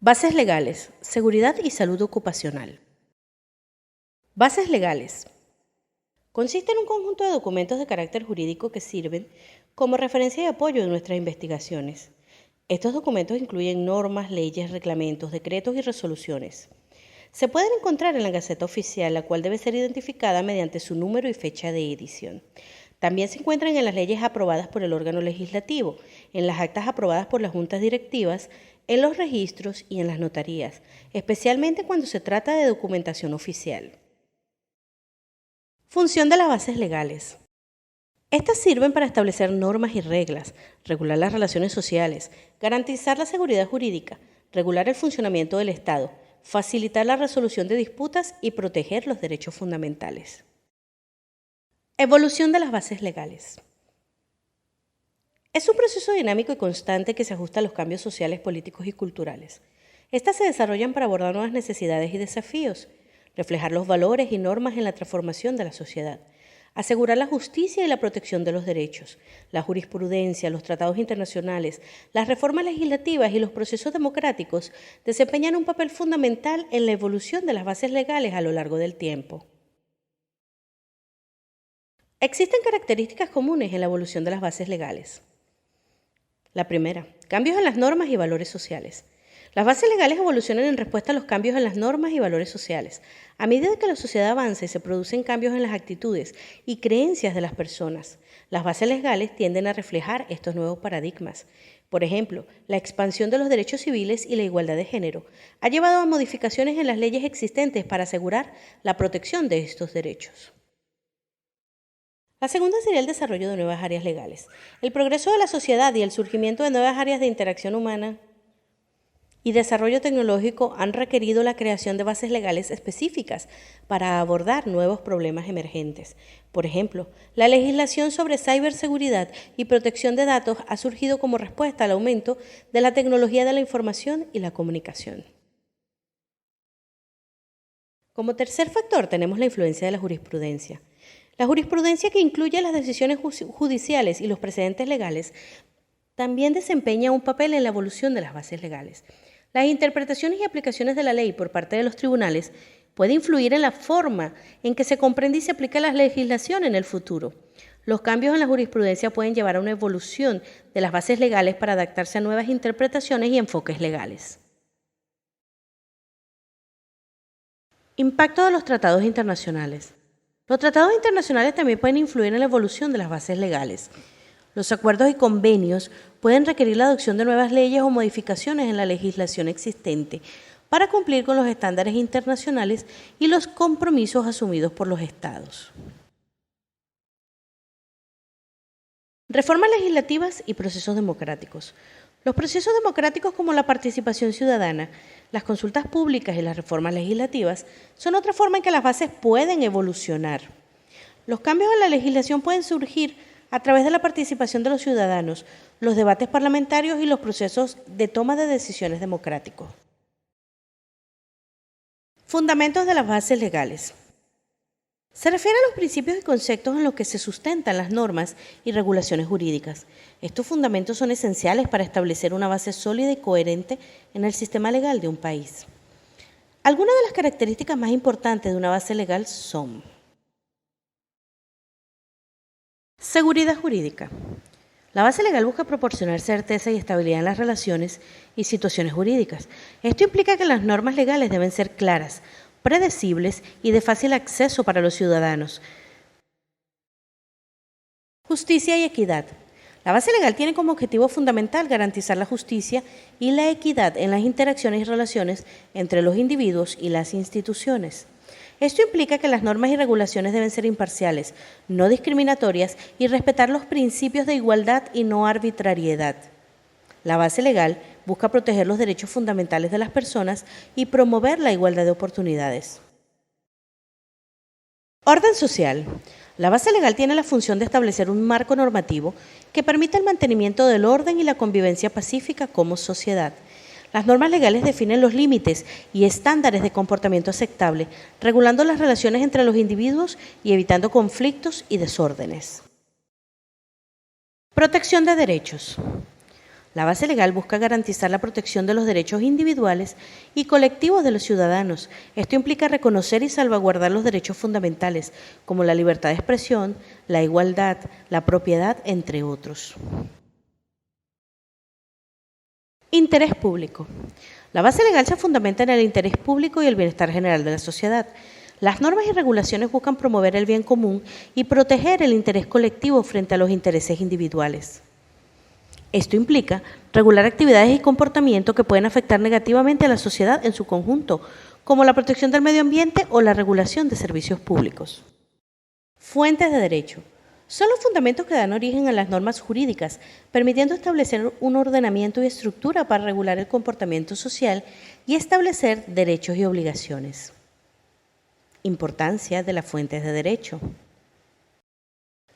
Bases legales, seguridad y salud ocupacional. Bases legales. Consiste en un conjunto de documentos de carácter jurídico que sirven como referencia y apoyo en nuestras investigaciones. Estos documentos incluyen normas, leyes, reglamentos, decretos y resoluciones. Se pueden encontrar en la Gaceta Oficial, la cual debe ser identificada mediante su número y fecha de edición. También se encuentran en las leyes aprobadas por el órgano legislativo, en las actas aprobadas por las juntas directivas, en los registros y en las notarías, especialmente cuando se trata de documentación oficial. Función de las bases legales. Estas sirven para establecer normas y reglas, regular las relaciones sociales, garantizar la seguridad jurídica, regular el funcionamiento del Estado, facilitar la resolución de disputas y proteger los derechos fundamentales. Evolución de las bases legales. Es un proceso dinámico y constante que se ajusta a los cambios sociales, políticos y culturales. Estas se desarrollan para abordar nuevas necesidades y desafíos, reflejar los valores y normas en la transformación de la sociedad, asegurar la justicia y la protección de los derechos, la jurisprudencia, los tratados internacionales, las reformas legislativas y los procesos democráticos desempeñan un papel fundamental en la evolución de las bases legales a lo largo del tiempo. Existen características comunes en la evolución de las bases legales. La primera, cambios en las normas y valores sociales. Las bases legales evolucionan en respuesta a los cambios en las normas y valores sociales. A medida que la sociedad avanza y se producen cambios en las actitudes y creencias de las personas, las bases legales tienden a reflejar estos nuevos paradigmas. Por ejemplo, la expansión de los derechos civiles y la igualdad de género ha llevado a modificaciones en las leyes existentes para asegurar la protección de estos derechos. La segunda sería el desarrollo de nuevas áreas legales. El progreso de la sociedad y el surgimiento de nuevas áreas de interacción humana y desarrollo tecnológico han requerido la creación de bases legales específicas para abordar nuevos problemas emergentes. Por ejemplo, la legislación sobre ciberseguridad y protección de datos ha surgido como respuesta al aumento de la tecnología de la información y la comunicación. Como tercer factor tenemos la influencia de la jurisprudencia. La jurisprudencia, que incluye las decisiones judiciales y los precedentes legales, también desempeña un papel en la evolución de las bases legales. Las interpretaciones y aplicaciones de la ley por parte de los tribunales pueden influir en la forma en que se comprende y se aplica la legislación en el futuro. Los cambios en la jurisprudencia pueden llevar a una evolución de las bases legales para adaptarse a nuevas interpretaciones y enfoques legales. Impacto de los tratados internacionales. Los tratados internacionales también pueden influir en la evolución de las bases legales. Los acuerdos y convenios pueden requerir la adopción de nuevas leyes o modificaciones en la legislación existente para cumplir con los estándares internacionales y los compromisos asumidos por los Estados. Reformas legislativas y procesos democráticos. Los procesos democráticos, como la participación ciudadana, las consultas públicas y las reformas legislativas, son otra forma en que las bases pueden evolucionar. Los cambios en la legislación pueden surgir a través de la participación de los ciudadanos, los debates parlamentarios y los procesos de toma de decisiones democráticos. Fundamentos de las bases legales. Se refiere a los principios y conceptos en los que se sustentan las normas y regulaciones jurídicas. Estos fundamentos son esenciales para establecer una base sólida y coherente en el sistema legal de un país. Algunas de las características más importantes de una base legal son: seguridad jurídica. La base legal busca proporcionar certeza y estabilidad en las relaciones y situaciones jurídicas. Esto implica que las normas legales deben ser claras, predecibles y de fácil acceso para los ciudadanos. Justicia y equidad. La base legal tiene como objetivo fundamental garantizar la justicia y la equidad en las interacciones y relaciones entre los individuos y las instituciones. Esto implica que las normas y regulaciones deben ser imparciales, no discriminatorias y respetar los principios de igualdad y no arbitrariedad. La base legal busca proteger los derechos fundamentales de las personas y promover la igualdad de oportunidades. Orden social. La base legal tiene la función de establecer un marco normativo que permita el mantenimiento del orden y la convivencia pacífica como sociedad. Las normas legales definen los límites y estándares de comportamiento aceptable, regulando las relaciones entre los individuos y evitando conflictos y desórdenes. Protección de derechos. La base legal busca garantizar la protección de los derechos individuales y colectivos de los ciudadanos. Esto implica reconocer y salvaguardar los derechos fundamentales, como la libertad de expresión, la igualdad, la propiedad, entre otros. Interés público. La base legal se fundamenta en el interés público y el bienestar general de la sociedad. Las normas y regulaciones buscan promover el bien común y proteger el interés colectivo frente a los intereses individuales. Esto implica regular actividades y comportamientos que pueden afectar negativamente a la sociedad en su conjunto, como la protección del medio ambiente o la regulación de servicios públicos. Fuentes de derecho. Son los fundamentos que dan origen a las normas jurídicas, permitiendo establecer un ordenamiento y estructura para regular el comportamiento social y establecer derechos y obligaciones. Importancia de las fuentes de derecho.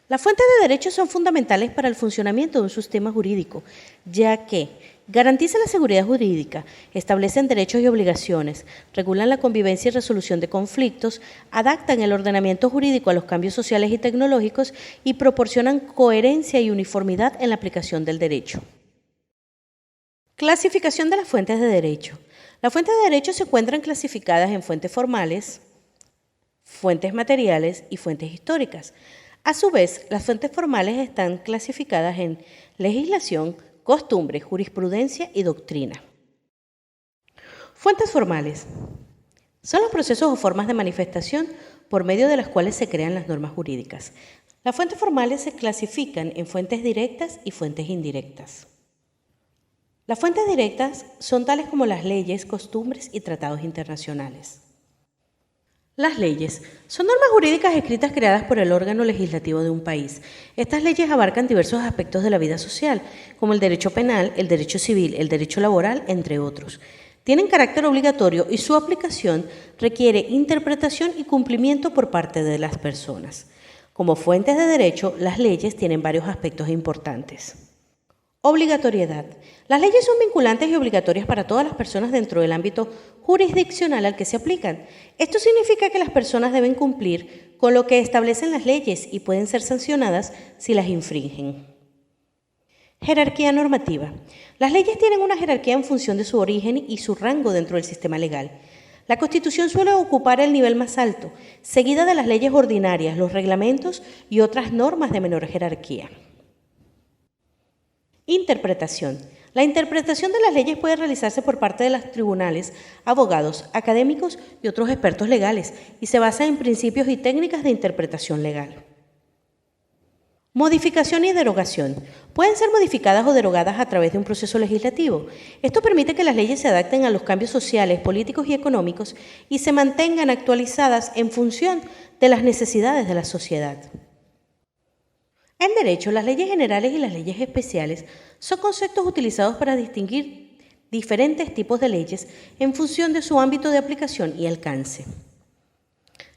Las fuentes de derecho son fundamentales para el funcionamiento de un sistema jurídico, ya que garantizan la seguridad jurídica, establecen derechos y obligaciones, regulan la convivencia y resolución de conflictos, adaptan el ordenamiento jurídico a los cambios sociales y tecnológicos y proporcionan coherencia y uniformidad en la aplicación del derecho. Clasificación de las fuentes de derecho. Las fuentes de derecho se encuentran clasificadas en fuentes formales, fuentes materiales y fuentes históricas. A su vez, las fuentes formales están clasificadas en legislación, costumbre, jurisprudencia y doctrina. Fuentes formales son los procesos o formas de manifestación por medio de las cuales se crean las normas jurídicas. Las fuentes formales se clasifican en fuentes directas y fuentes indirectas. Las fuentes directas son tales como las leyes, costumbres y tratados internacionales. Las leyes son normas jurídicas escritas creadas por el órgano legislativo de un país. Estas leyes abarcan diversos aspectos de la vida social, como el derecho penal, el derecho civil, el derecho laboral, entre otros. Tienen carácter obligatorio y su aplicación requiere interpretación y cumplimiento por parte de las personas. Como fuentes de derecho, las leyes tienen varios aspectos importantes. Obligatoriedad. Las leyes son vinculantes y obligatorias para todas las personas dentro del ámbito jurisdiccional al que se aplican. Esto significa que las personas deben cumplir con lo que establecen las leyes y pueden ser sancionadas si las infringen. Jerarquía normativa. Las leyes tienen una jerarquía en función de su origen y su rango dentro del sistema legal. La Constitución suele ocupar el nivel más alto, seguida de las leyes ordinarias, los reglamentos y otras normas de menor jerarquía. Interpretación. La interpretación de las leyes puede realizarse por parte de los tribunales, abogados, académicos y otros expertos legales y se basa en principios y técnicas de interpretación legal. Modificación y derogación. Pueden ser modificadas o derogadas a través de un proceso legislativo. Esto permite que las leyes se adapten a los cambios sociales, políticos y económicos y se mantengan actualizadas en función de las necesidades de la sociedad. En derecho, las leyes generales y las leyes especiales son conceptos utilizados para distinguir diferentes tipos de leyes en función de su ámbito de aplicación y alcance.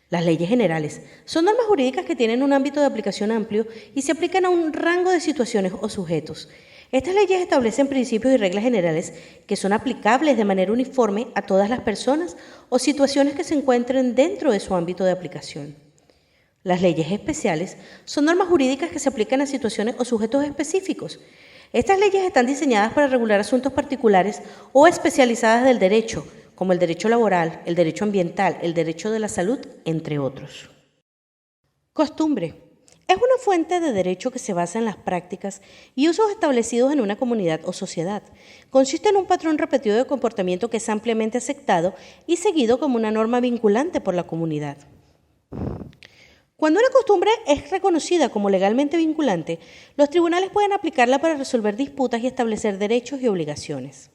Las leyes generales son normas jurídicas que tienen un ámbito de aplicación amplio y se aplican a un rango de situaciones o sujetos. Estas leyes establecen principios y reglas generales que son aplicables de manera uniforme a todas las personas o situaciones que se encuentren dentro de su ámbito de aplicación. Las leyes especiales son normas jurídicas que se aplican a situaciones o sujetos específicos. Estas leyes están diseñadas para regular asuntos particulares o especializadas del derecho, como el derecho laboral, el derecho ambiental, el derecho de la salud, entre otros. Costumbre. Es una fuente de derecho que se basa en las prácticas y usos establecidos en una comunidad o sociedad. Consiste en un patrón repetido de comportamiento que es ampliamente aceptado y seguido como una norma vinculante por la comunidad. Cuando una costumbre es reconocida como legalmente vinculante, los tribunales pueden aplicarla para resolver disputas y establecer derechos y obligaciones.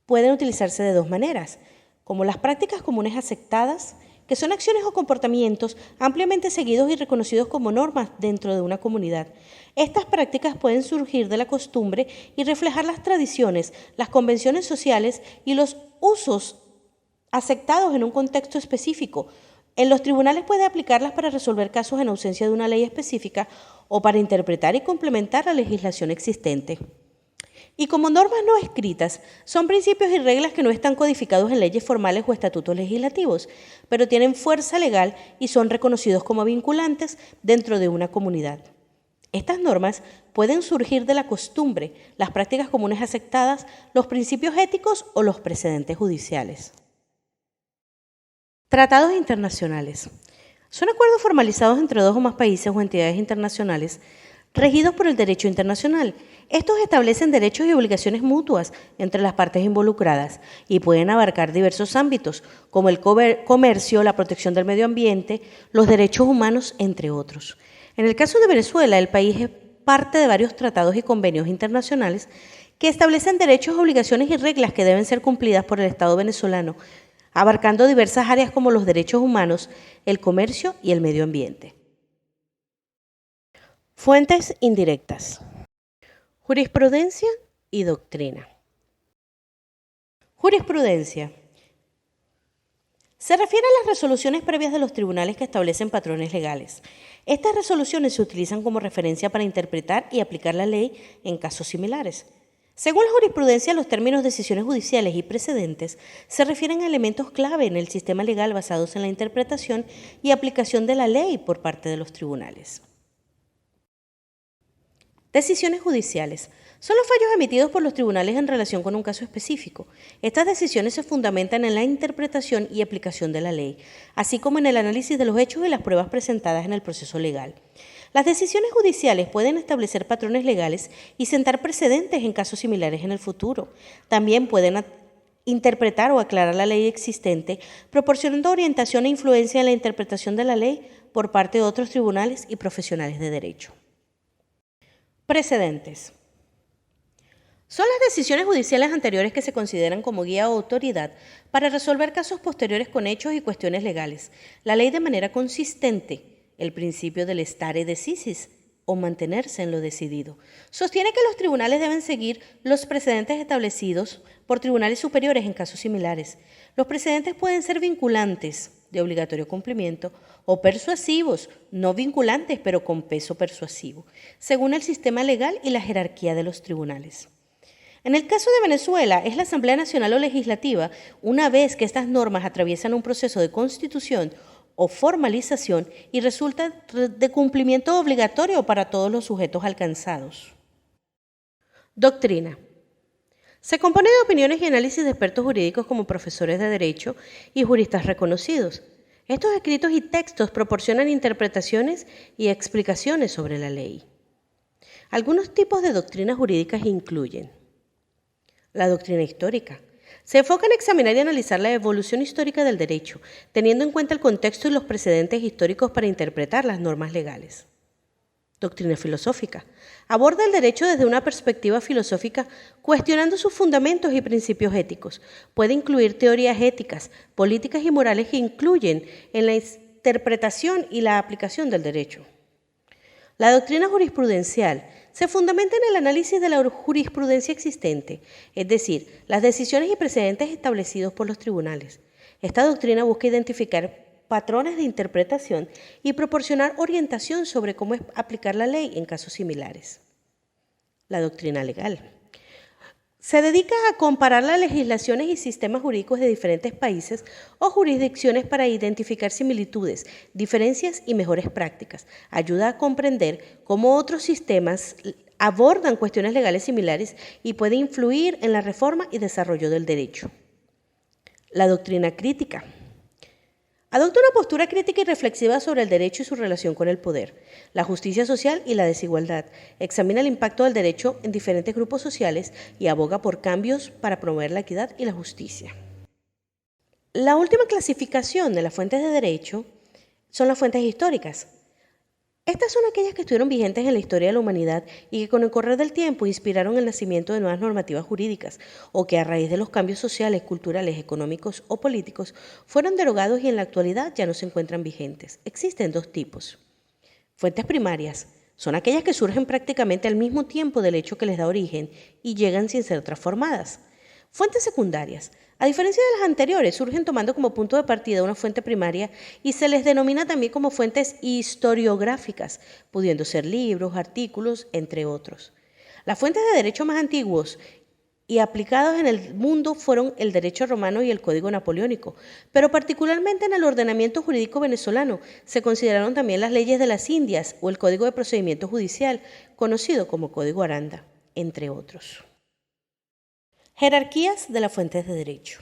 Pueden utilizarse de dos maneras, como las prácticas comunes aceptadas, que son acciones o comportamientos ampliamente seguidos y reconocidos como normas dentro de una comunidad. Estas prácticas pueden surgir de la costumbre y reflejar las tradiciones, las convenciones sociales y los usos aceptados en un contexto específico. En los tribunales puede aplicarlas para resolver casos en ausencia de una ley específica o para interpretar y complementar la legislación existente. Y como normas no escritas, son principios y reglas que no están codificados en leyes formales o estatutos legislativos, pero tienen fuerza legal y son reconocidos como vinculantes dentro de una comunidad. Estas normas pueden surgir de la costumbre, las prácticas comunes aceptadas, los principios éticos o los precedentes judiciales. Tratados internacionales. Son acuerdos formalizados entre dos o más países o entidades internacionales regidos por el derecho internacional. Estos establecen derechos y obligaciones mutuas entre las partes involucradas y pueden abarcar diversos ámbitos, como el comercio, la protección del medio ambiente, los derechos humanos, entre otros. En el caso de Venezuela, el país es parte de varios tratados y convenios internacionales que establecen derechos, obligaciones y reglas que deben ser cumplidas por el Estado venezolano, abarcando diversas áreas como los derechos humanos, el comercio y el medio ambiente. Fuentes indirectas. Jurisprudencia y doctrina. Jurisprudencia. Se refiere a las resoluciones previas de los tribunales que establecen patrones legales. Estas resoluciones se utilizan como referencia para interpretar y aplicar la ley en casos similares. Según la jurisprudencia, los términos decisiones judiciales y precedentes se refieren a elementos clave en el sistema legal basados en la interpretación y aplicación de la ley por parte de los tribunales. Decisiones judiciales. Son los fallos emitidos por los tribunales en relación con un caso específico. Estas decisiones se fundamentan en la interpretación y aplicación de la ley, así como en el análisis de los hechos y las pruebas presentadas en el proceso legal. Las decisiones judiciales pueden establecer patrones legales y sentar precedentes en casos similares en el futuro. También pueden interpretar o aclarar la ley existente, proporcionando orientación e influencia en la interpretación de la ley por parte de otros tribunales y profesionales de derecho. Precedentes. Son las decisiones judiciales anteriores que se consideran como guía o autoridad para resolver casos posteriores con hechos y cuestiones legales. La ley de manera consistente, el principio del stare decisis, o mantenerse en lo decidido, sostiene que los tribunales deben seguir los precedentes establecidos por tribunales superiores en casos similares. Los precedentes pueden ser vinculantes, de obligatorio cumplimiento, o persuasivos, no vinculantes pero con peso persuasivo, según el sistema legal y la jerarquía de los tribunales. En el caso de Venezuela, es la Asamblea Nacional o Legislativa, una vez que estas normas atraviesan un proceso de constitución o formalización y resultan de cumplimiento obligatorio para todos los sujetos alcanzados. Doctrina. Se compone de opiniones y análisis de expertos jurídicos como profesores de derecho y juristas reconocidos. Estos escritos y textos proporcionan interpretaciones y explicaciones sobre la ley. Algunos tipos de doctrinas jurídicas incluyen la doctrina histórica. Se enfoca en examinar y analizar la evolución histórica del derecho, teniendo en cuenta el contexto y los precedentes históricos para interpretar las normas legales. Doctrina filosófica. Aborda el derecho desde una perspectiva filosófica, cuestionando sus fundamentos y principios éticos. Puede incluir teorías éticas, políticas y morales que incluyen en la interpretación y la aplicación del derecho. La doctrina jurisprudencial se fundamenta en el análisis de la jurisprudencia existente, es decir, las decisiones y precedentes establecidos por los tribunales. Esta doctrina busca identificar patrones de interpretación y proporcionar orientación sobre cómo aplicar la ley en casos similares. La doctrina legal. Se dedica a comparar las legislaciones y sistemas jurídicos de diferentes países o jurisdicciones para identificar similitudes, diferencias y mejores prácticas. Ayuda a comprender cómo otros sistemas abordan cuestiones legales similares y puede influir en la reforma y desarrollo del derecho. La doctrina crítica. Adopta una postura crítica y reflexiva sobre el derecho y su relación con el poder, la justicia social y la desigualdad. Examina el impacto del derecho en diferentes grupos sociales y aboga por cambios para promover la equidad y la justicia. La última clasificación de las fuentes de derecho son las fuentes históricas. Estas son aquellas que estuvieron vigentes en la historia de la humanidad y que con el correr del tiempo inspiraron el nacimiento de nuevas normativas jurídicas o que a raíz de los cambios sociales, culturales, económicos o políticos fueron derogados y en la actualidad ya no se encuentran vigentes. Existen dos tipos. Fuentes primarias son aquellas que surgen prácticamente al mismo tiempo del hecho que les da origen y llegan sin ser transformadas. Fuentes secundarias. A diferencia de las anteriores, surgen tomando como punto de partida una fuente primaria y se les denomina también como fuentes historiográficas, pudiendo ser libros, artículos, entre otros. Las fuentes de derecho más antiguos y aplicados en el mundo fueron el derecho romano y el código napoleónico, pero particularmente en el ordenamiento jurídico venezolano se consideraron también las leyes de las Indias o el Código de Procedimiento Judicial, conocido como Código Aranda, entre otros. Jerarquías de las fuentes de derecho.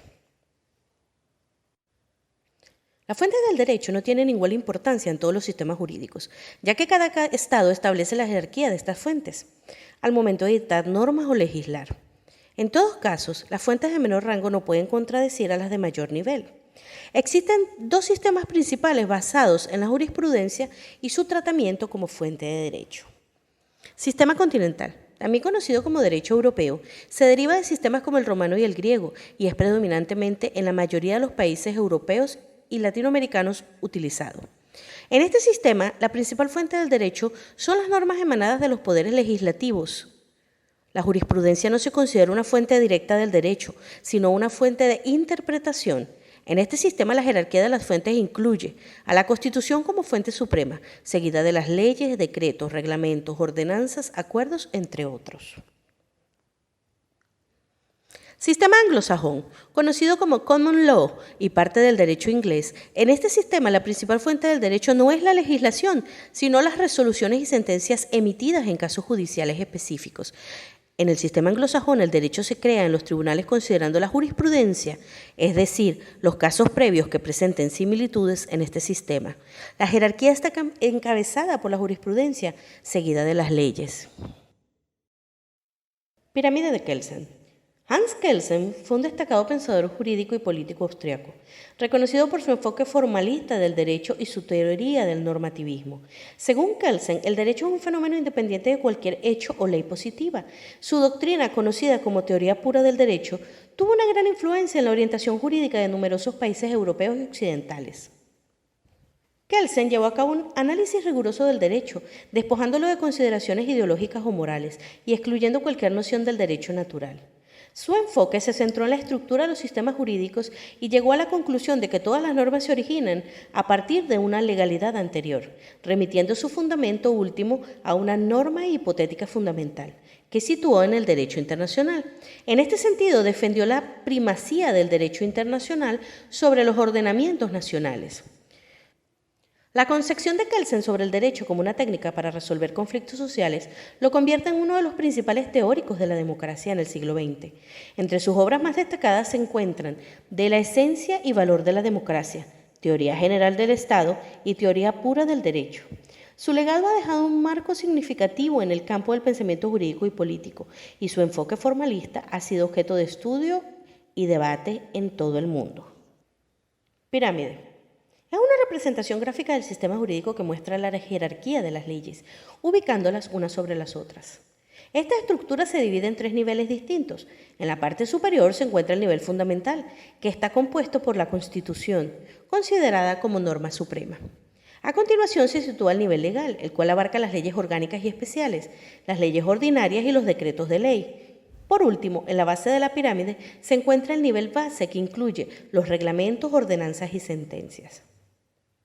La fuente del derecho no tiene ninguna importancia en todos los sistemas jurídicos, ya que cada estado establece la jerarquía de estas fuentes al momento de dictar normas o legislar. En todos casos, las fuentes de menor rango no pueden contradecir a las de mayor nivel. Existen dos sistemas principales basados en la jurisprudencia y su tratamiento como fuente de derecho. Sistema continental, también conocido como derecho europeo, se deriva de sistemas como el romano y el griego y es predominantemente en la mayoría de los países europeos y latinoamericanos utilizado. En este sistema, la principal fuente del derecho son las normas emanadas de los poderes legislativos. La jurisprudencia no se considera una fuente directa del derecho, sino una fuente de interpretación. En este sistema, la jerarquía de las fuentes incluye a la Constitución como fuente suprema, seguida de las leyes, decretos, reglamentos, ordenanzas, acuerdos, entre otros. Sistema anglosajón, conocido como Common Law y parte del derecho inglés. En este sistema, la principal fuente del derecho no es la legislación, sino las resoluciones y sentencias emitidas en casos judiciales específicos. En el sistema anglosajón, el derecho se crea en los tribunales considerando la jurisprudencia, es decir, los casos previos que presenten similitudes en este sistema. La jerarquía está encabezada por la jurisprudencia, seguida de las leyes. Pirámide de Kelsen. Hans Kelsen fue un destacado pensador jurídico y político austriaco, reconocido por su enfoque formalista del derecho y su teoría del normativismo. Según Kelsen, el derecho es un fenómeno independiente de cualquier hecho o ley positiva. Su doctrina, conocida como teoría pura del derecho, tuvo una gran influencia en la orientación jurídica de numerosos países europeos y occidentales. Kelsen llevó a cabo un análisis riguroso del derecho, despojándolo de consideraciones ideológicas o morales y excluyendo cualquier noción del derecho natural. Su enfoque se centró en la estructura de los sistemas jurídicos y llegó a la conclusión de que todas las normas se originan a partir de una legalidad anterior, remitiendo su fundamento último a una norma hipotética fundamental, que situó en el derecho internacional. En este sentido, defendió la primacía del derecho internacional sobre los ordenamientos nacionales. La concepción de Kelsen sobre el derecho como una técnica para resolver conflictos sociales lo convierte en uno de los principales teóricos de la democracia en el siglo XX. Entre sus obras más destacadas se encuentran De la esencia y valor de la democracia, Teoría general del Estado y Teoría pura del derecho. Su legado ha dejado un marco significativo en el campo del pensamiento jurídico y político, y su enfoque formalista ha sido objeto de estudio y debate en todo el mundo. Pirámide. Es una representación gráfica del sistema jurídico que muestra la jerarquía de las leyes, ubicándolas unas sobre las otras. Esta estructura se divide en tres niveles distintos. En la parte superior se encuentra el nivel fundamental, que está compuesto por la Constitución, considerada como norma suprema. A continuación se sitúa el nivel legal, el cual abarca las leyes orgánicas y especiales, las leyes ordinarias y los decretos de ley. Por último, en la base de la pirámide se encuentra el nivel base, que incluye los reglamentos, ordenanzas y sentencias.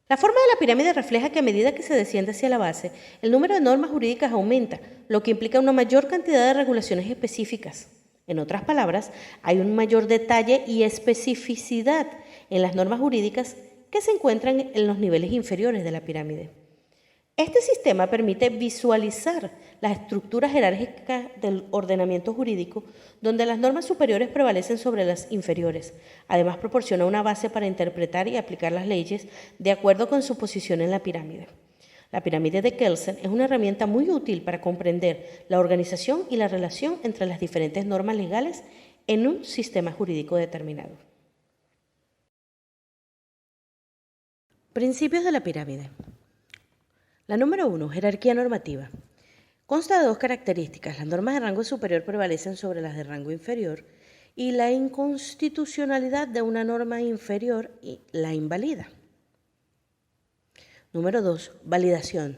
La forma de la pirámide refleja que a medida que se desciende hacia la base, el número de normas jurídicas aumenta, lo que implica una mayor cantidad de regulaciones específicas. En otras palabras, hay un mayor detalle y especificidad en las normas jurídicas que se encuentran en los niveles inferiores de la pirámide. Este sistema permite visualizar la estructura jerárquica del ordenamiento jurídico, donde las normas superiores prevalecen sobre las inferiores. Además, proporciona una base para interpretar y aplicar las leyes de acuerdo con su posición en la pirámide. La pirámide de Kelsen es una herramienta muy útil para comprender la organización y la relación entre las diferentes normas legales en un sistema jurídico determinado. Principios de la pirámide. La número 1, jerarquía normativa. Consta de dos características. Las normas de rango superior prevalecen sobre las de rango inferior y la inconstitucionalidad de una norma inferior la invalida. Número 2, validación.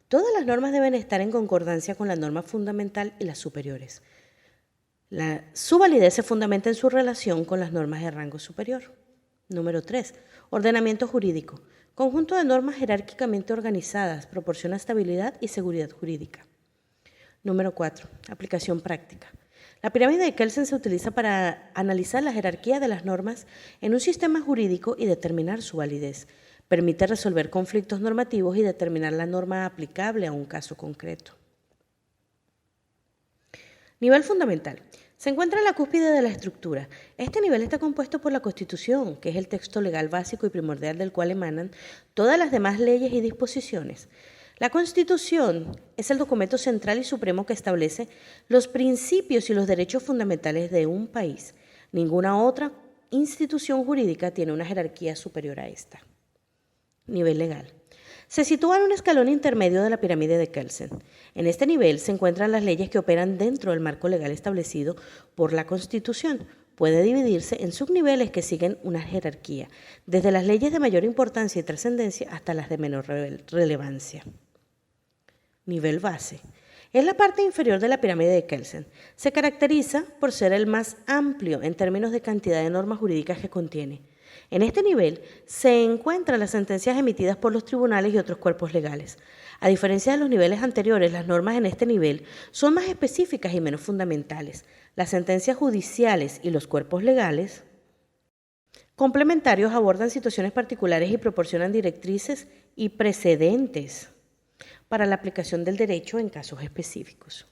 Todas las normas deben estar en concordancia con la norma fundamental y las superiores. Su validez se fundamenta en su relación con las normas de rango superior. Número 3, ordenamiento jurídico. Conjunto de normas jerárquicamente organizadas, proporciona estabilidad y seguridad jurídica. Número 4. Aplicación práctica. La pirámide de Kelsen se utiliza para analizar la jerarquía de las normas en un sistema jurídico y determinar su validez. Permite resolver conflictos normativos y determinar la norma aplicable a un caso concreto. Nivel fundamental. Se encuentra en la cúspide de la estructura. Este nivel está compuesto por la Constitución, que es el texto legal básico y primordial del cual emanan todas las demás leyes y disposiciones. La Constitución es el documento central y supremo que establece los principios y los derechos fundamentales de un país. Ninguna otra institución jurídica tiene una jerarquía superior a esta. Nivel legal. Se sitúa en un escalón intermedio de la pirámide de Kelsen. En este nivel se encuentran las leyes que operan dentro del marco legal establecido por la Constitución. Puede dividirse en subniveles que siguen una jerarquía, desde las leyes de mayor importancia y trascendencia hasta las de menor relevancia. Nivel base. Es la parte inferior de la pirámide de Kelsen. Se caracteriza por ser el más amplio en términos de cantidad de normas jurídicas que contiene. En este nivel se encuentran las sentencias emitidas por los tribunales y otros cuerpos legales. A diferencia de los niveles anteriores, las normas en este nivel son más específicas y menos fundamentales. Las sentencias judiciales y los cuerpos legales complementarios abordan situaciones particulares y proporcionan directrices y precedentes para la aplicación del derecho en casos específicos.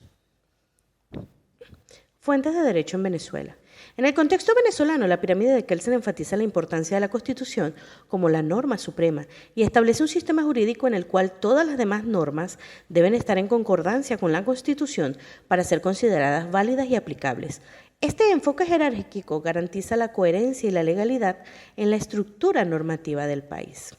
Fuentes de derecho en Venezuela. En el contexto venezolano, la pirámide de Kelsen enfatiza la importancia de la Constitución como la norma suprema y establece un sistema jurídico en el cual todas las demás normas deben estar en concordancia con la Constitución para ser consideradas válidas y aplicables. Este enfoque jerárquico garantiza la coherencia y la legalidad en la estructura normativa del país.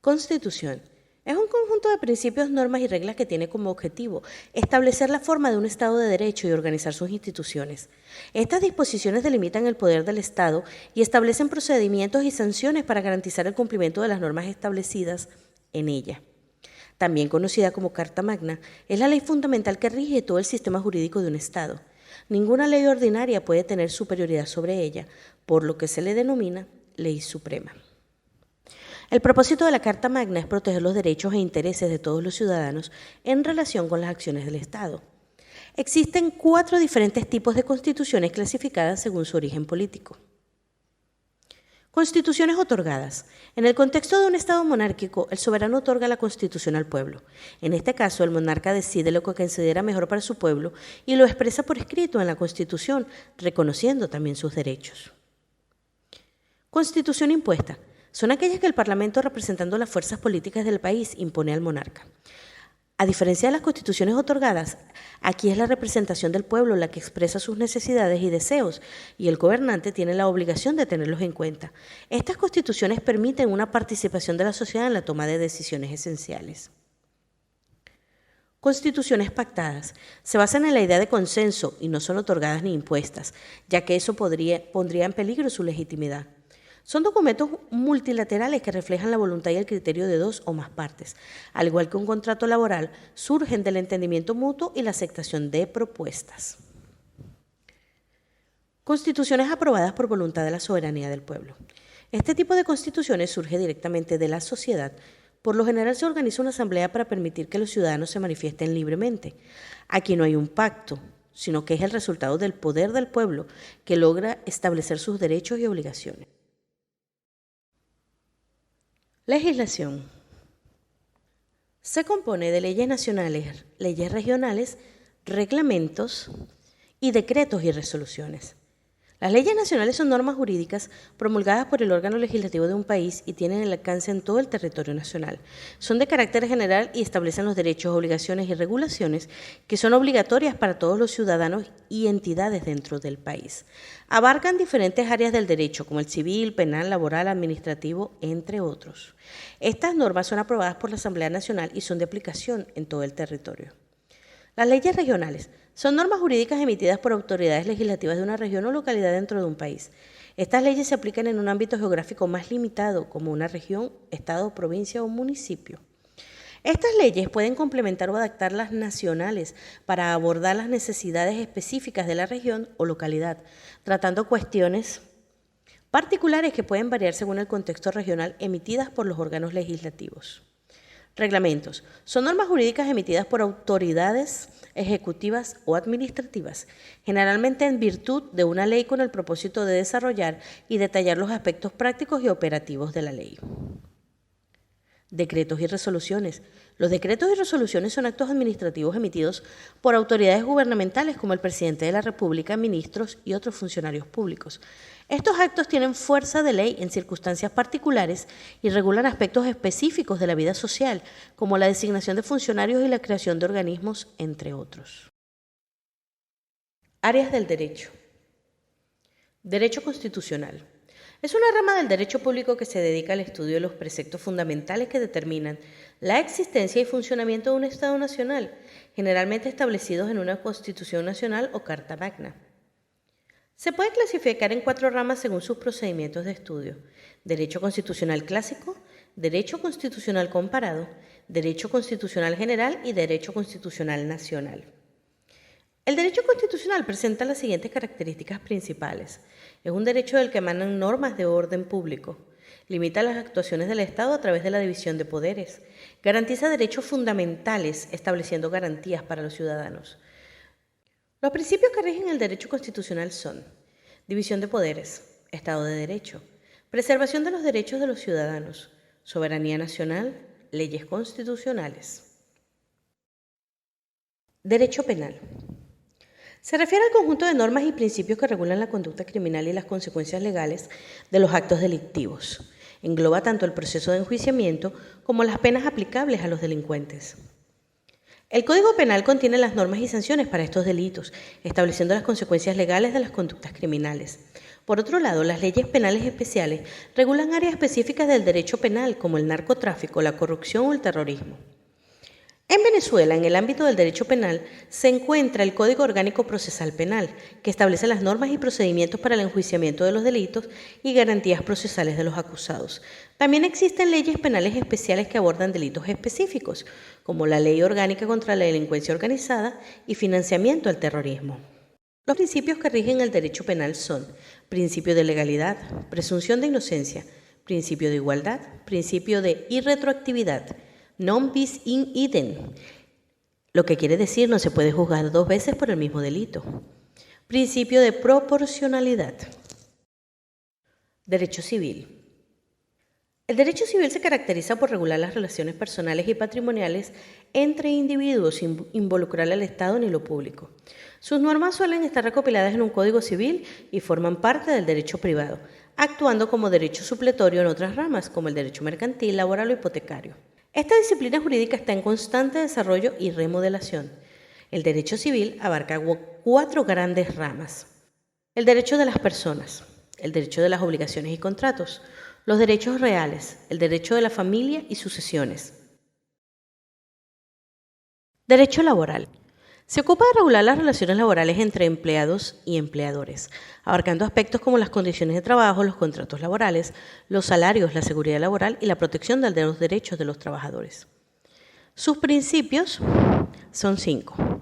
Constitución. Es un conjunto de principios, normas y reglas que tiene como objetivo establecer la forma de un Estado de Derecho y organizar sus instituciones. Estas disposiciones delimitan el poder del Estado y establecen procedimientos y sanciones para garantizar el cumplimiento de las normas establecidas en ella. También conocida como Carta Magna, es la ley fundamental que rige todo el sistema jurídico de un Estado. Ninguna ley ordinaria puede tener superioridad sobre ella, por lo que se le denomina ley suprema. El propósito de la Carta Magna es proteger los derechos e intereses de todos los ciudadanos en relación con las acciones del Estado. Existen 4 diferentes tipos de constituciones clasificadas según su origen político. Constituciones otorgadas. En el contexto de un Estado monárquico, el soberano otorga la Constitución al pueblo. En este caso, el monarca decide lo que considera mejor para su pueblo y lo expresa por escrito en la Constitución, reconociendo también sus derechos. Constitución impuesta. Son aquellas que el Parlamento, representando las fuerzas políticas del país, impone al monarca. A diferencia de las constituciones otorgadas, aquí es la representación del pueblo la que expresa sus necesidades y deseos, y el gobernante tiene la obligación de tenerlos en cuenta. Estas constituciones permiten una participación de la sociedad en la toma de decisiones esenciales. Constituciones pactadas. Se basan en la idea de consenso y no son otorgadas ni impuestas, ya que eso pondría en peligro su legitimidad. Son documentos multilaterales que reflejan la voluntad y el criterio de 2 o más partes. Al igual que un contrato laboral, surgen del entendimiento mutuo y la aceptación de propuestas. Constituciones aprobadas por voluntad de la soberanía del pueblo. Este tipo de constituciones surge directamente de la sociedad. Por lo general se organiza una asamblea para permitir que los ciudadanos se manifiesten libremente. Aquí no hay un pacto, sino que es el resultado del poder del pueblo que logra establecer sus derechos y obligaciones. Legislación. Se compone de leyes nacionales, leyes regionales, reglamentos y decretos y resoluciones. Las leyes nacionales son normas jurídicas promulgadas por el órgano legislativo de un país y tienen el alcance en todo el territorio nacional. Son de carácter general y establecen los derechos, obligaciones y regulaciones que son obligatorias para todos los ciudadanos y entidades dentro del país. Abarcan diferentes áreas del derecho, como el civil, penal, laboral, administrativo, entre otros. Estas normas son aprobadas por la Asamblea Nacional y son de aplicación en todo el territorio. Las leyes regionales son normas jurídicas emitidas por autoridades legislativas de una región o localidad dentro de un país. Estas leyes se aplican en un ámbito geográfico más limitado, como una región, estado, provincia o municipio. Estas leyes pueden complementar o adaptar las nacionales para abordar las necesidades específicas de la región o localidad, tratando cuestiones particulares que pueden variar según el contexto regional emitidas por los órganos legislativos. Reglamentos. Son normas jurídicas emitidas por autoridades ejecutivas o administrativas, generalmente en virtud de una ley con el propósito de desarrollar y detallar los aspectos prácticos y operativos de la ley. Decretos y resoluciones. Los decretos y resoluciones son actos administrativos emitidos por autoridades gubernamentales como el presidente de la República, ministros y otros funcionarios públicos. Estos actos tienen fuerza de ley en circunstancias particulares y regulan aspectos específicos de la vida social, como la designación de funcionarios y la creación de organismos, entre otros. Áreas del derecho. Derecho constitucional. Es una rama del derecho público que se dedica al estudio de los preceptos fundamentales que determinan la existencia y funcionamiento de un Estado nacional, generalmente establecidos en una Constitución nacional o Carta Magna. Se puede clasificar en 4 ramas según sus procedimientos de estudio: derecho constitucional clásico, derecho constitucional comparado, derecho constitucional general y derecho constitucional nacional. El derecho constitucional presenta las siguientes características principales. Es un derecho del que emanan normas de orden público. Limita las actuaciones del Estado a través de la división de poderes. Garantiza derechos fundamentales, estableciendo garantías para los ciudadanos. Los principios que rigen el derecho constitucional son: división de poderes, Estado de Derecho, preservación de los derechos de los ciudadanos, soberanía nacional, leyes constitucionales. Derecho penal. Se refiere al conjunto de normas y principios que regulan la conducta criminal y las consecuencias legales de los actos delictivos. Engloba tanto el proceso de enjuiciamiento como las penas aplicables a los delincuentes. El Código Penal contiene las normas y sanciones para estos delitos, estableciendo las consecuencias legales de las conductas criminales. Por otro lado, las leyes penales especiales regulan áreas específicas del derecho penal, como el narcotráfico, la corrupción o el terrorismo. En Venezuela, en el ámbito del derecho penal, se encuentra el Código Orgánico Procesal Penal, que establece las normas y procedimientos para el enjuiciamiento de los delitos y garantías procesales de los acusados. También existen leyes penales especiales que abordan delitos específicos, como la Ley Orgánica contra la Delincuencia Organizada y Financiamiento al Terrorismo. Los principios que rigen el derecho penal son: principio de legalidad, presunción de inocencia, principio de igualdad, principio de irretroactividad, non bis in idem, lo que quiere decir no se puede juzgar 2 veces por el mismo delito. Principio de proporcionalidad. Derecho civil. El derecho civil se caracteriza por regular las relaciones personales y patrimoniales entre individuos sin involucrar al Estado ni lo público. Sus normas suelen estar recopiladas en un código civil y forman parte del derecho privado, actuando como derecho supletorio en otras ramas, como el derecho mercantil, laboral o hipotecario. Esta disciplina jurídica está en constante desarrollo y remodelación. El derecho civil abarca 4 grandes ramas: el derecho de las personas, el derecho de las obligaciones y contratos, los derechos reales, el derecho de la familia y sucesiones. Derecho laboral. Se ocupa de regular las relaciones laborales entre empleados y empleadores, abarcando aspectos como las condiciones de trabajo, los contratos laborales, los salarios, la seguridad laboral y la protección de los derechos de los trabajadores. Sus principios son 5.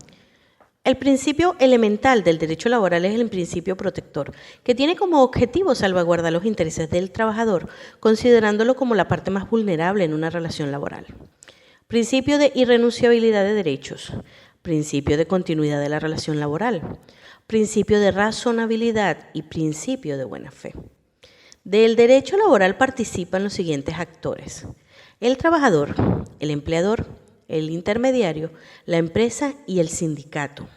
El principio elemental del derecho laboral es el principio protector, que tiene como objetivo salvaguardar los intereses del trabajador, considerándolo como la parte más vulnerable en una relación laboral. Principio de irrenunciabilidad de derechos. Principio de continuidad de la relación laboral, principio de razonabilidad y principio de buena fe. Del derecho laboral participan los siguientes actores: el trabajador, el empleador, el intermediario, la empresa y el sindicato.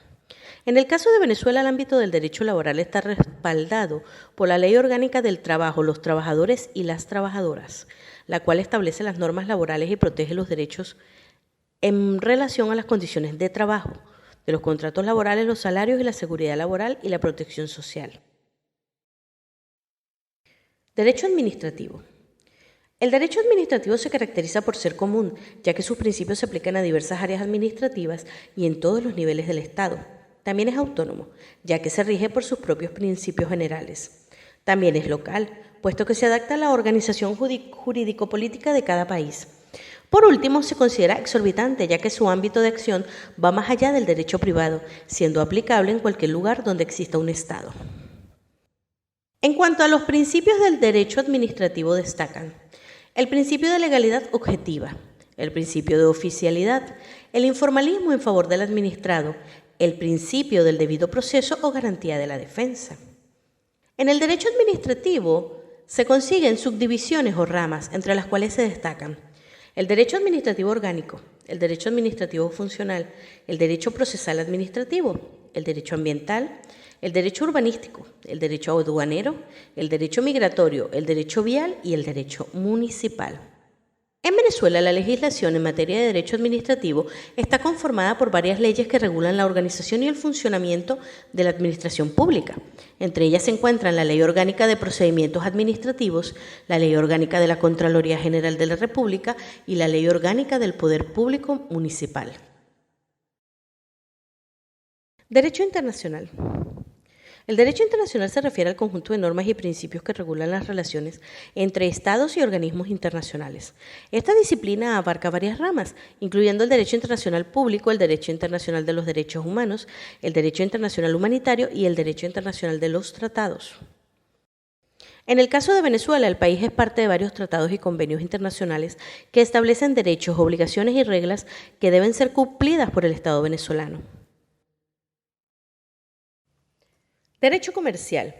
En el caso de Venezuela, el ámbito del derecho laboral está respaldado por la Ley Orgánica del Trabajo, los trabajadores y las trabajadoras, la cual establece las normas laborales y protege los derechos en relación a las condiciones de trabajo, de los contratos laborales, los salarios y la seguridad laboral y la protección social. Derecho administrativo. El derecho administrativo se caracteriza por ser común, ya que sus principios se aplican a diversas áreas administrativas y en todos los niveles del Estado. También es autónomo, ya que se rige por sus propios principios generales. También es local, puesto que se adapta a la organización jurídico-política de cada país. Por último, se considera exorbitante, ya que su ámbito de acción va más allá del derecho privado, siendo aplicable en cualquier lugar donde exista un Estado. En cuanto a los principios del derecho administrativo destacan: el principio de legalidad objetiva, el principio de oficialidad, el informalismo en favor del administrado, el principio del debido proceso o garantía de la defensa. En el derecho administrativo se consiguen subdivisiones o ramas, entre las cuales se destacan el derecho administrativo orgánico, el derecho administrativo funcional, el derecho procesal administrativo, el derecho ambiental, el derecho urbanístico, el derecho aduanero, el derecho migratorio, el derecho vial y el derecho municipal. En Venezuela, la legislación en materia de derecho administrativo está conformada por varias leyes que regulan la organización y el funcionamiento de la administración pública. Entre ellas se encuentran la Ley Orgánica de Procedimientos Administrativos, la Ley Orgánica de la Contraloría General de la República y la Ley Orgánica del Poder Público Municipal. Derecho internacional. El derecho internacional se refiere al conjunto de normas y principios que regulan las relaciones entre estados y organismos internacionales. Esta disciplina abarca varias ramas, incluyendo el derecho internacional público, el derecho internacional de los derechos humanos, el derecho internacional humanitario y el derecho internacional de los tratados. En el caso de Venezuela, el país es parte de varios tratados y convenios internacionales que establecen derechos, obligaciones y reglas que deben ser cumplidas por el Estado venezolano. Derecho comercial.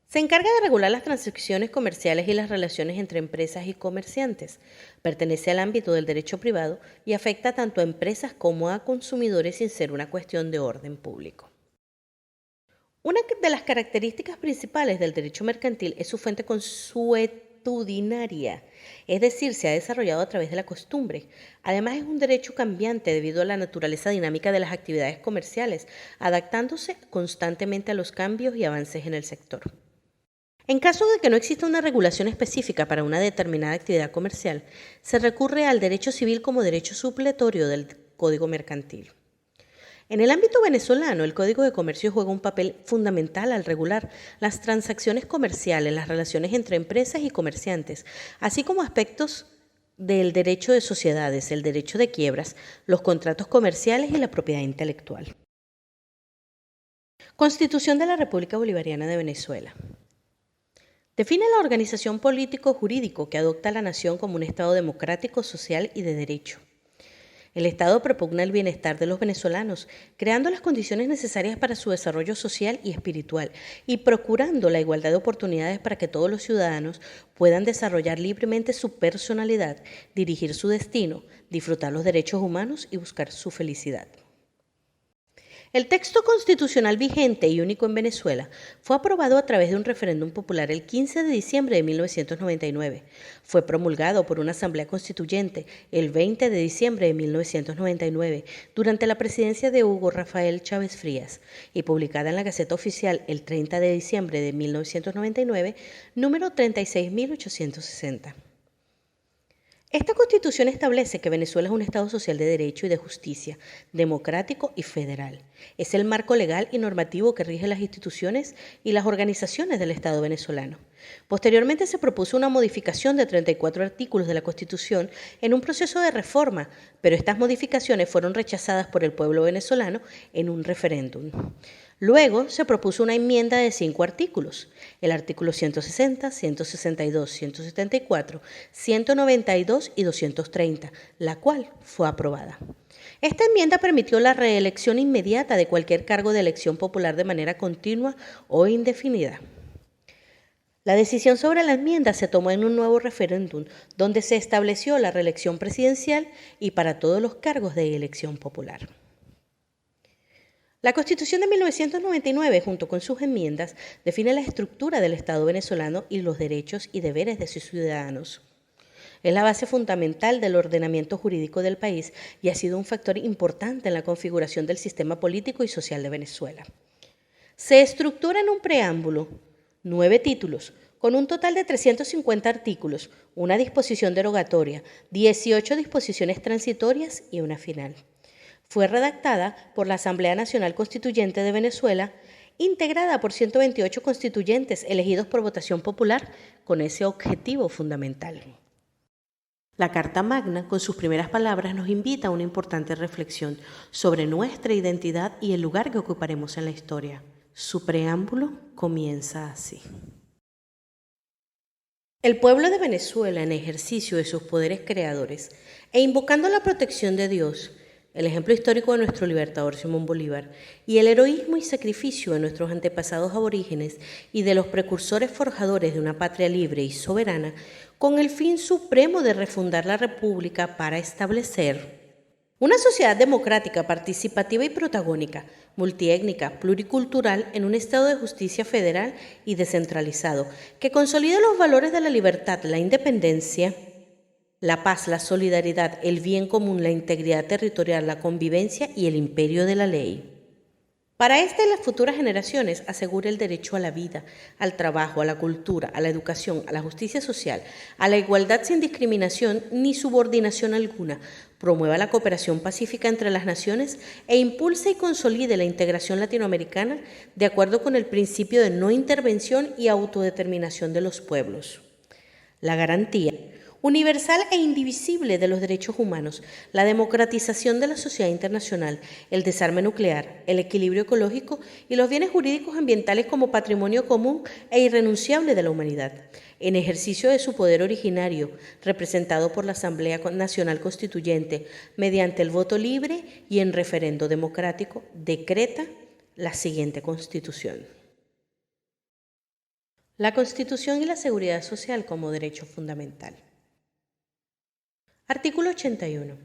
Se encarga de regular las transacciones comerciales y las relaciones entre empresas y comerciantes. Pertenece al ámbito del derecho privado y afecta tanto a empresas como a consumidores sin ser una cuestión de orden público. Una de las características principales del derecho mercantil es su fuente consuetudinaria, es decir, se ha desarrollado a través de la costumbre. Además, es un derecho cambiante debido a la naturaleza dinámica de las actividades comerciales, adaptándose constantemente a los cambios y avances en el sector. En caso de que no exista una regulación específica para una determinada actividad comercial, se recurre al derecho civil como derecho supletorio del Código Mercantil. En el ámbito venezolano, el Código de Comercio juega un papel fundamental al regular las transacciones comerciales, las relaciones entre empresas y comerciantes, así como aspectos del derecho de sociedades, el derecho de quiebras, los contratos comerciales y la propiedad intelectual. Constitución de la República Bolivariana de Venezuela. Define la organización político-jurídico que adopta la nación como un Estado democrático, social y de derecho. El Estado propugna el bienestar de los venezolanos, creando las condiciones necesarias para su desarrollo social y espiritual y procurando la igualdad de oportunidades para que todos los ciudadanos puedan desarrollar libremente su personalidad, dirigir su destino, disfrutar los derechos humanos y buscar su felicidad. El texto constitucional vigente y único en Venezuela fue aprobado a través de un referéndum popular el 15 de diciembre de 1999. Fue promulgado por una asamblea constituyente el 20 de diciembre de 1999 durante la presidencia de Hugo Rafael Chávez Frías y publicada en la Gaceta Oficial el 30 de diciembre de 1999, número 36.860. Esta Constitución establece que Venezuela es un Estado social de derecho y de justicia, democrático y federal. Es el marco legal y normativo que rige las instituciones y las organizaciones del Estado venezolano. Posteriormente se propuso una modificación de 34 artículos de la Constitución en un proceso de reforma, pero estas modificaciones fueron rechazadas por el pueblo venezolano en un referéndum. Luego se propuso una enmienda de 5 artículos, el artículo 160, 162, 174, 192 y 230, la cual fue aprobada. Esta enmienda permitió la reelección inmediata de cualquier cargo de elección popular de manera continua o indefinida. La decisión sobre la enmienda se tomó en un nuevo referéndum, donde se estableció la reelección presidencial y para todos los cargos de elección popular. La Constitución de 1999, junto con sus enmiendas, define la estructura del Estado venezolano y los derechos y deberes de sus ciudadanos. Es la base fundamental del ordenamiento jurídico del país y ha sido un factor importante en la configuración del sistema político y social de Venezuela. Se estructura en un preámbulo, 9 títulos, con un total de 350 artículos, una disposición derogatoria, 18 disposiciones transitorias y una final. Fue redactada por la Asamblea Nacional Constituyente de Venezuela, integrada por 128 constituyentes elegidos por votación popular con ese objetivo fundamental. La Carta Magna, con sus primeras palabras, nos invita a una importante reflexión sobre nuestra identidad y el lugar que ocuparemos en la historia. Su preámbulo comienza así. El pueblo de Venezuela, en ejercicio de sus poderes creadores e invocando la protección de Dios, el ejemplo histórico de nuestro libertador Simón Bolívar y el heroísmo y sacrificio de nuestros antepasados aborígenes y de los precursores forjadores de una patria libre y soberana, con el fin supremo de refundar la República para establecer una sociedad democrática, participativa y protagónica, multiétnica, pluricultural, en un estado de justicia federal y descentralizado, que consolide los valores de la libertad, la independencia, la paz, la solidaridad, el bien común, la integridad territorial, la convivencia y el imperio de la ley. Para esta y las futuras generaciones asegura el derecho a la vida, al trabajo, a la cultura, a la educación, a la justicia social, a la igualdad sin discriminación ni subordinación alguna, promueva la cooperación pacífica entre las naciones e impulse y consolide la integración latinoamericana de acuerdo con el principio de no intervención y autodeterminación de los pueblos. La garantía universal e indivisible de los derechos humanos, la democratización de la sociedad internacional, el desarme nuclear, el equilibrio ecológico y los bienes jurídicos ambientales como patrimonio común e irrenunciable de la humanidad, en ejercicio de su poder originario, representado por la Asamblea Nacional Constituyente, mediante el voto libre y en referendo democrático, decreta la siguiente Constitución. La Constitución y la seguridad social como derecho fundamental. Artículo 81.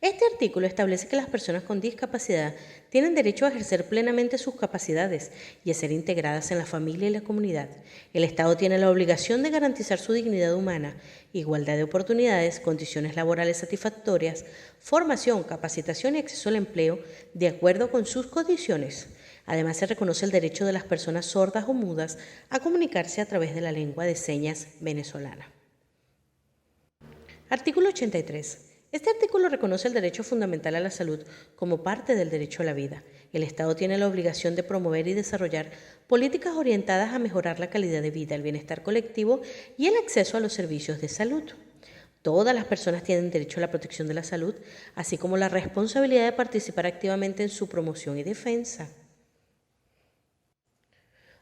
Este artículo establece que las personas con discapacidad tienen derecho a ejercer plenamente sus capacidades y a ser integradas en la familia y la comunidad. El Estado tiene la obligación de garantizar su dignidad humana, igualdad de oportunidades, condiciones laborales satisfactorias, formación, capacitación y acceso al empleo de acuerdo con sus condiciones. Además, se reconoce el derecho de las personas sordas o mudas a comunicarse a través de la lengua de señas venezolana. Artículo 83. Este artículo reconoce el derecho fundamental a la salud como parte del derecho a la vida. El Estado tiene la obligación de promover y desarrollar políticas orientadas a mejorar la calidad de vida, el bienestar colectivo y el acceso a los servicios de salud. Todas las personas tienen derecho a la protección de la salud, así como la responsabilidad de participar activamente en su promoción y defensa.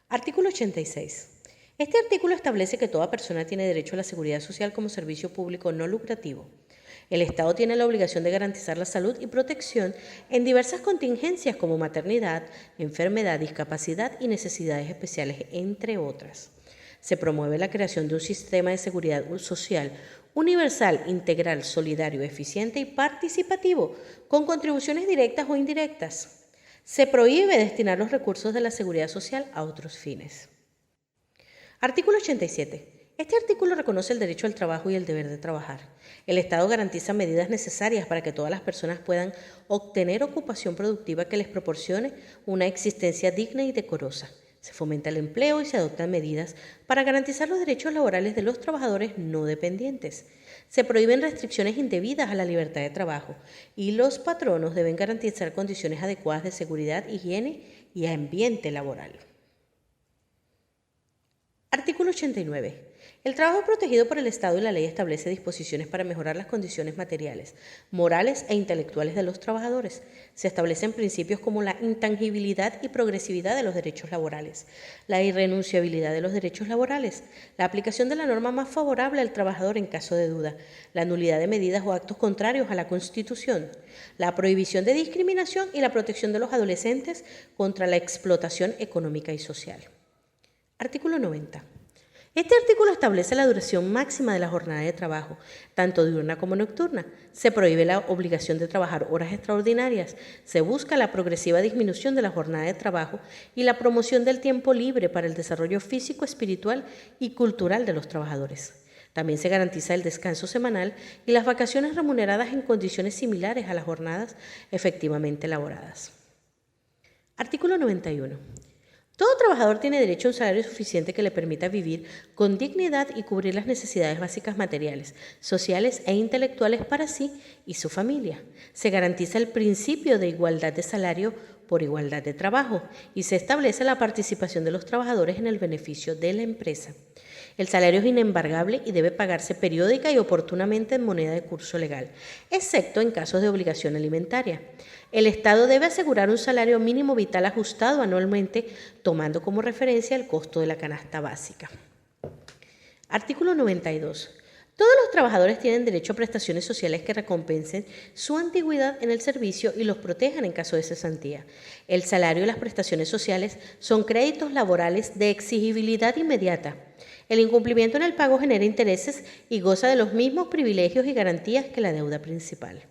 Artículo 86. Este artículo establece que toda persona tiene derecho a la seguridad social como servicio público no lucrativo. El Estado tiene la obligación de garantizar la salud y protección en diversas contingencias como maternidad, enfermedad, discapacidad y necesidades especiales, entre otras. Se promueve la creación de un sistema de seguridad social universal, integral, solidario, eficiente y participativo, con contribuciones directas o indirectas. Se prohíbe destinar los recursos de la seguridad social a otros fines. Artículo 87. Este artículo reconoce el derecho al trabajo y el deber de trabajar. El Estado garantiza medidas necesarias para que todas las personas puedan obtener ocupación productiva que les proporcione una existencia digna y decorosa. Se fomenta el empleo y se adoptan medidas para garantizar los derechos laborales de los trabajadores no dependientes. Se prohíben restricciones indebidas a la libertad de trabajo y los patronos deben garantizar condiciones adecuadas de seguridad, higiene y ambiente laboral. Artículo 89. El trabajo protegido por el Estado y la ley establece disposiciones para mejorar las condiciones materiales, morales e intelectuales de los trabajadores. Se establecen principios como la intangibilidad y progresividad de los derechos laborales, la irrenunciabilidad de los derechos laborales, la aplicación de la norma más favorable al trabajador en caso de duda, la nulidad de medidas o actos contrarios a la Constitución, la prohibición de discriminación y la protección de los adolescentes contra la explotación económica y social. Artículo 90. Este artículo establece la duración máxima de la jornada de trabajo, tanto diurna como nocturna. Se prohíbe la obligación de trabajar horas extraordinarias. Se busca la progresiva disminución de la jornada de trabajo y la promoción del tiempo libre para el desarrollo físico, espiritual y cultural de los trabajadores. También se garantiza el descanso semanal y las vacaciones remuneradas en condiciones similares a las jornadas efectivamente laboradas. Artículo 91. Todo trabajador tiene derecho a un salario suficiente que le permita vivir con dignidad y cubrir las necesidades básicas materiales, sociales e intelectuales para sí y su familia. Se garantiza el principio de igualdad de salario por igualdad de trabajo y se establece la participación de los trabajadores en el beneficio de la empresa. El salario es inembargable y debe pagarse periódica y oportunamente en moneda de curso legal, excepto en casos de obligación alimentaria. El Estado debe asegurar un salario mínimo vital ajustado anualmente, tomando como referencia el costo de la canasta básica. Artículo 92. Todos los trabajadores tienen derecho a prestaciones sociales que recompensen su antigüedad en el servicio y los protejan en caso de cesantía. El salario y las prestaciones sociales son créditos laborales de exigibilidad inmediata. El incumplimiento en el pago genera intereses y goza de los mismos privilegios y garantías que la deuda principal.